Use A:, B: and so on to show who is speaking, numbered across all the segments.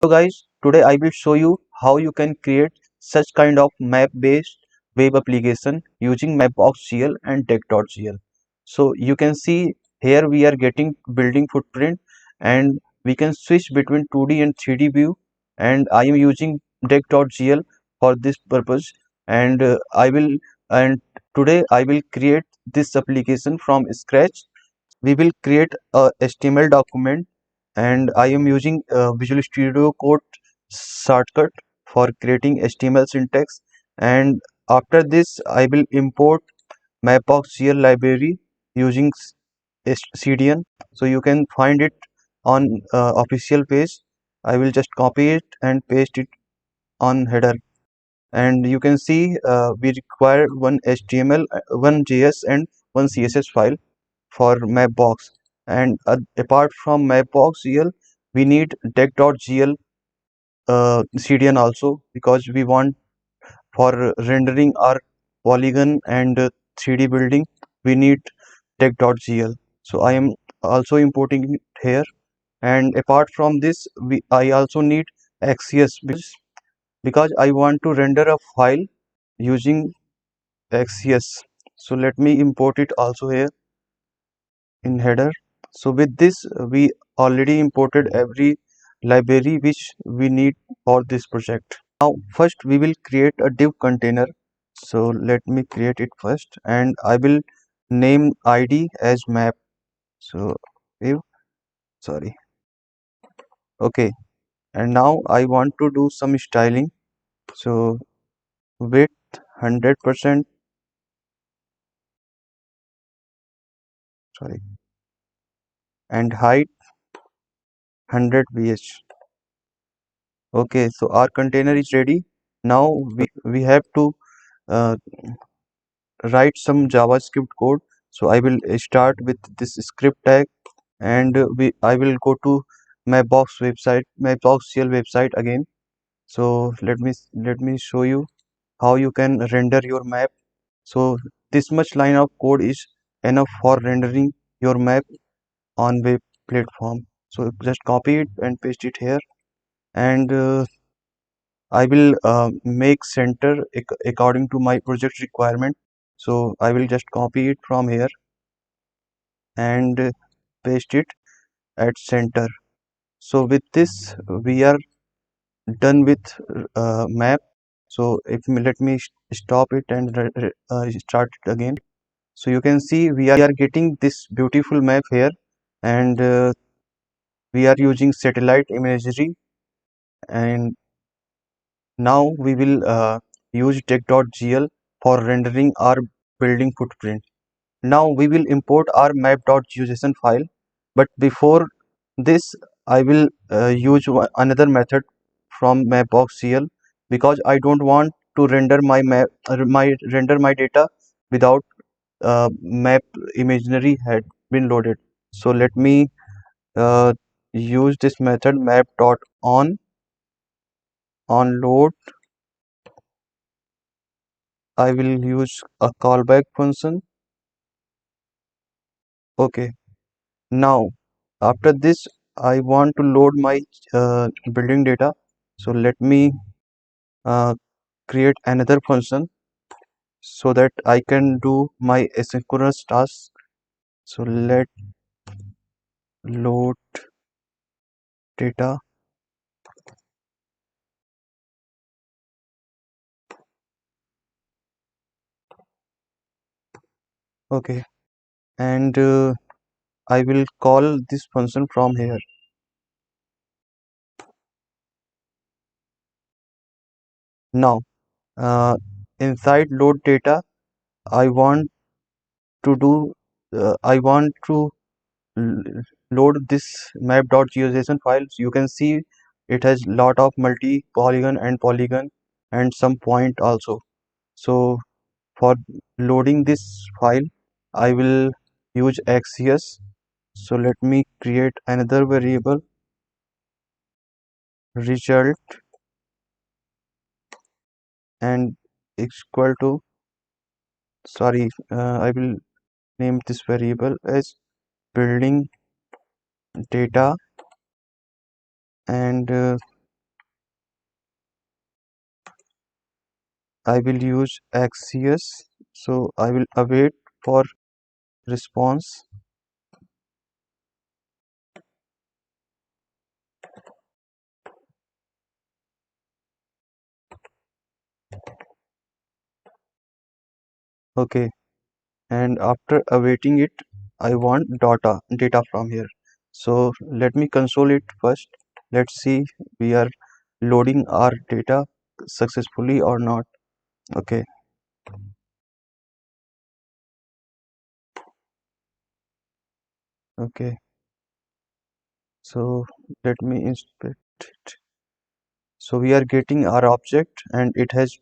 A: So guys, today I will show you how you can create such kind of map based web application using Mapboxgl and Deck.gl. So you can see here we are getting building footprint, and we can switch between 2D and 3D view, and I am using Deck.gl for this purpose. And and today I will create this application from scratch. We will create a HTML document, and I am using Visual Studio Code shortcut for creating HTML syntax. And after this I will import Mapboxgl library using CDN, so you can find it on official page. I will just copy it and paste it on header, and you can see we require one HTML, one JS, and one CSS file for Mapbox. And apart from Mapboxgl, we need Deck.gl CDN also, because we want for rendering our polygon and 3D building we need Deck.gl. So I am also importing it here. And apart from this, I also need Axios, because I want to render a file using Axios. So let me import it also here in header. So with this we already imported every library which we need for this project. Now first we will create a div container. So let me create it first, and I will name id as map. So div, sorry, okay. And now I want to do some styling. So width 100%, sorry, and height 100 bh. Okay, so our container is ready. Now we have to uh, write some JavaScript code. So I will start with this script tag, and I will go to Mapboxgl website again. So let me show you how you can render your map. So this much line of code is enough for rendering your map on web platform. So just copy it and paste it here, and I will make center according to my project requirement. So I will just copy it from here and paste it at center. So with this we are done with map. So if let me stop it and start it again. So you can see we are getting this beautiful map here, and we are using satellite imagery. And now we will use deck.gl for rendering our building footprint. Now we will import our map.geojson file, but before this I will use another method from Mapboxgl, because I don't want to render my map render my data without map imaginary had been loaded. So let me uh, use this method map.on load. I will use a callback function. Okay, now after this I want to load my building data. So let me uh, create another function so that I can do my asynchronous task. So let load data. Okay, and I will call this function from here. Now inside load data I want to do I want to load this map.geojson files. You can see it has lot of multi polygon and polygon and some point also. So for loading this file I will use Axios. So let me create another variable, result, and equal to, sorry, I will name this variable as building data, and I will use Axios. So I will await for response. Okay, and after awaiting it, I want data from here. So let me console it first. Let's see we are loading our data successfully or not. Okay, okay. So let me inspect it. So we are getting our object and it has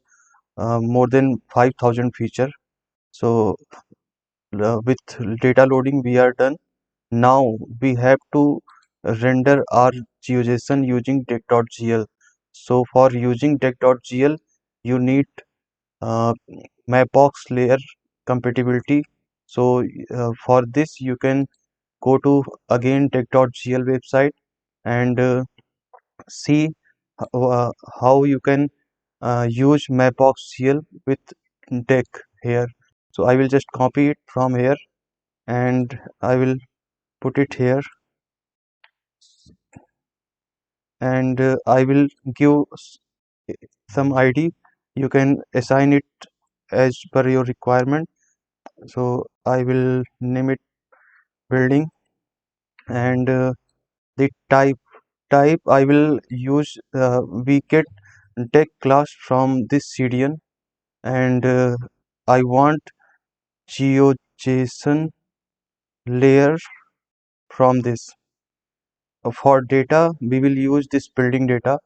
A: more than 5,000 feature. So with data loading we are done. Now we have to render our GeoJSON using Deck.gl. So for using Deck.gl, you need uh, Mapbox layer compatibility. So for this, you can go to again Deck.gl website and see uh, how you can use Mapboxgl with Deck here. So I will just copy it from here and I will put it here and I will give some ID. You can assign it as per your requirement. So I will name it building and the type I will use we get deck class from this CDN and I want GeoJSON layer from this. For data we will use this building data.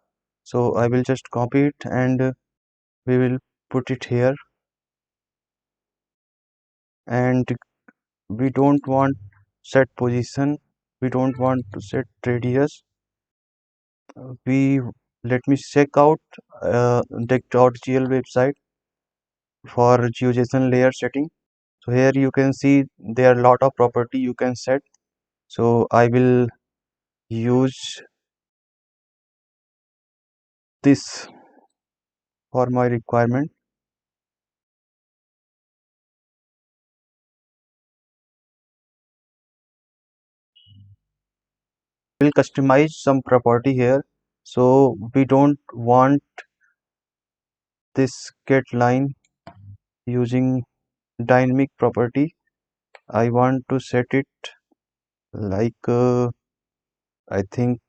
A: So I will just copy it and we will put it here and we don't want set position, we don't want to set radius. We let me check out deck.gl website for GeoJSON layer setting. So here you can see there are a lot of property you can set. So I will use this for my requirement. We'll customize some property here. So we don't want this get line using dynamic property. I want to set it like I think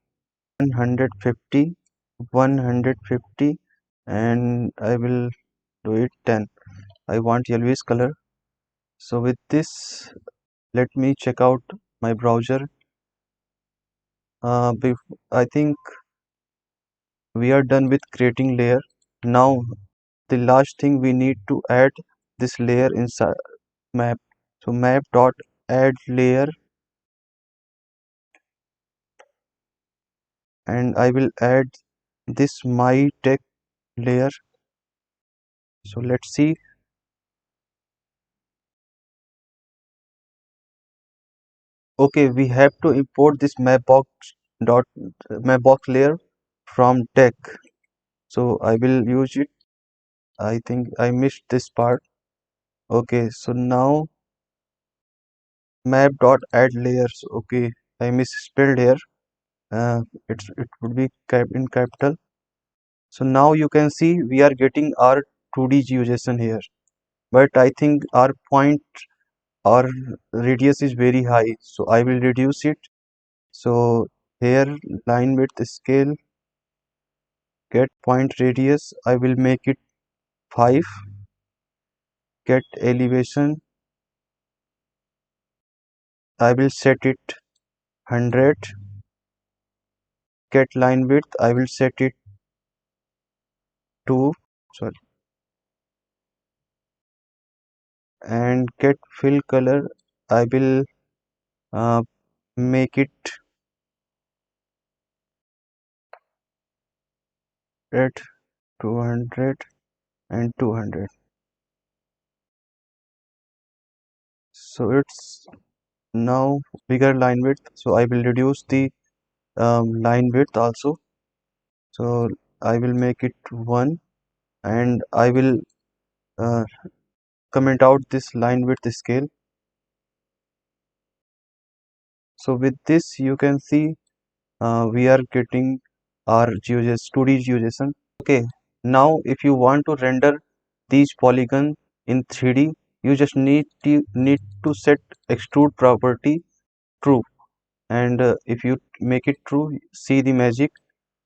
A: 150, 150, and I will do it 10. I want yellowish color. So with this, let me check out my browser. I think we are done with creating layer. Now the last thing we need to add this layer inside map. So map dot add layer and I will add this my deck layer. So let's see. Okay, we have to import this dot mapbox layer from deck. So I will use it. I think I missed this part. Okay, so now map dot add layers. Okay, I misspelled here. It would be in capital. So now you can see we are getting our 2D GeoJSON here. But I think our radius is very high. So I will reduce it. So here line width scale get point radius. I will make it 5. Get elevation. I will set it 100. Get line width. I will set it to sorry and get fill color. I will uh, make it at 200 and 200. So it's now bigger line width. So I will reduce the line width also. So I will make it 1 and I will uh, comment out this line width scale. So with this you can see we are getting our GeoJSON 2D GeoJSON. Okay, now if you want to render these polygon in 3D, you just need to set extrude property true, and if you make it true, see the magic.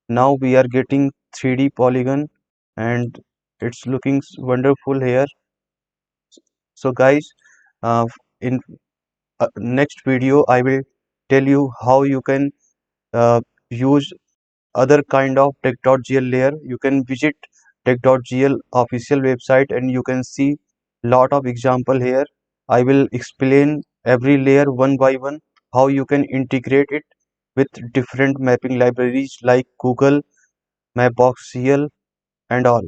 A: Now we are getting 3D polygon, and it's looking wonderful here. So guys, in next video I will tell you how you can use other kind of Deck.gl layer. You can visit Deck.gl official website and you can see lot of example here. I will explain every layer one by one, how you can integrate it with different mapping libraries like Google, Mapboxgl and all.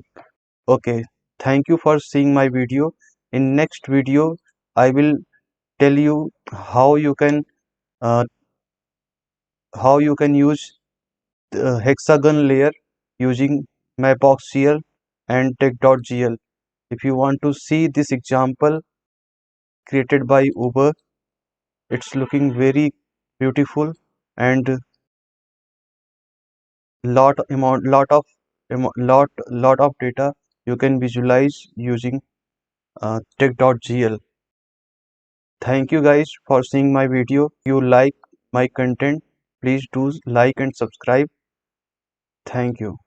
A: Okay, thank you for seeing my video. In next video, I will tell you uh, how you can use the hexagon layer using Mapboxgl and Deck.gl. If you want to see this example created by Uber, it's looking very beautiful and lot of data you can visualize using Deck.gl. Thank you guys for seeing my video. If you like my content, please do like and subscribe. Thank you.